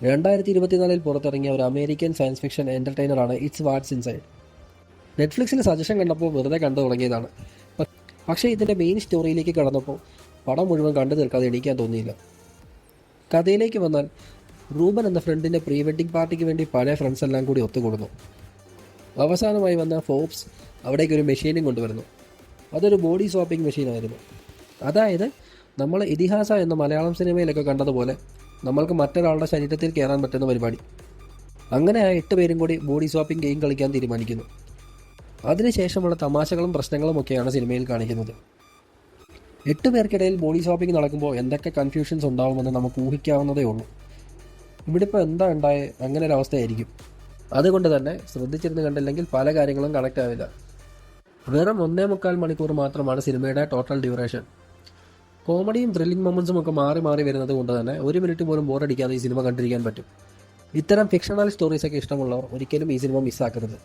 2024 പുറത്തിറങ്ങിയ ഒരു American science fiction എൻ്റർടൈനറാണ് ഇറ്റ്സ് വാട്ട്സ് ഇൻസൈഡ്. നെറ്റ്ഫ്ലിക്സിൽ സജഷൻ കണ്ടപ്പോൾ വെറുതെ കണ്ടു തുടങ്ങിയതാണ്. പക്ഷേ ഇതിൻ്റെ മെയിൻ സ്റ്റോറിയിലേക്ക് കടന്നപ്പോൾ പടം മുഴുവൻ കണ്ടു തീർക്കാതെ എണീക്കാൻ തോന്നിയില്ല. കഥയിലേക്ക് വന്നാൽ റൂബൻ എന്ന ഫ്രണ്ടിൻ്റെ പ്രീ വെഡ്ഡിംഗ് പാർട്ടിക്ക് വേണ്ടി പഴയ ഫ്രണ്ട്സ് എല്ലാം കൂടി ഒത്തുകൂടുന്നു. അവസാനമായി വന്ന ഫോബ്സ് അവിടേക്കൊരു മെഷീനും കൊണ്ടുവരുന്നു. അതൊരു ബോഡി സ്വാപ്പിംഗ് മെഷീനായിരുന്നു. അതായത് നമ്മൾ ഇതിഹാസ എന്ന മലയാളം സിനിമയിലൊക്കെ കണ്ടതുപോലെ നമ്മൾക്ക് മറ്റൊരാളുടെ ശരീരത്തിൽ കയറാൻ പറ്റുന്ന പരിപാടി. അങ്ങനെ ആ 8 പേരും കൂടി ബോഡി സ്വാപ്പിംഗ് ഗെയിം കളിക്കാൻ തീരുമാനിക്കുന്നു. അതിനുശേഷമുള്ള തമാശകളും പ്രശ്നങ്ങളും ഒക്കെയാണ് സിനിമയിൽ കാണിക്കുന്നത്. 8 പേർക്കിടയിൽ ബോഡി സ്വാപ്പിംഗ് നടക്കുമ്പോൾ എന്തൊക്കെ കൺഫ്യൂഷൻസ് ഉണ്ടാവുമെന്ന് നമുക്ക് ഊഹിക്കാവുന്നതേ ഉള്ളൂ. ഇവിടെ ഇപ്പോൾ എന്താ ഉണ്ടായേ, അങ്ങനെ ഒരു അവസ്ഥയായിരിക്കും. അതുകൊണ്ട് തന്നെ ശ്രദ്ധിച്ചിരുന്ന് കണ്ടില്ലെങ്കിൽ പല കാര്യങ്ങളും കണക്റ്റ് ആവില്ല. വെറും 1.25 മണിക്കൂർ മാത്രമാണ് സിനിമയുടെ ടോട്ടൽ ഡ്യൂറേഷൻ. കോമഡിയും ത്രില്ലിംഗ് മൊമെൻറ്റ്സും ഒക്കെ മാറി മാറി വരുന്നത് കൊണ്ട് തന്നെ 1 മിനിറ്റ് പോലും ബോറടിക്കാതെ ഈ സിനിമ കണ്ടിരിക്കാൻ പറ്റും. ഇത്തരം ഫിക്ഷണൽ സ്റ്റോറീസൊക്കെ ഇഷ്ടമുള്ളവർ ഒരിക്കലും ഈ സിനിമ മിസ്സാക്കരുത്.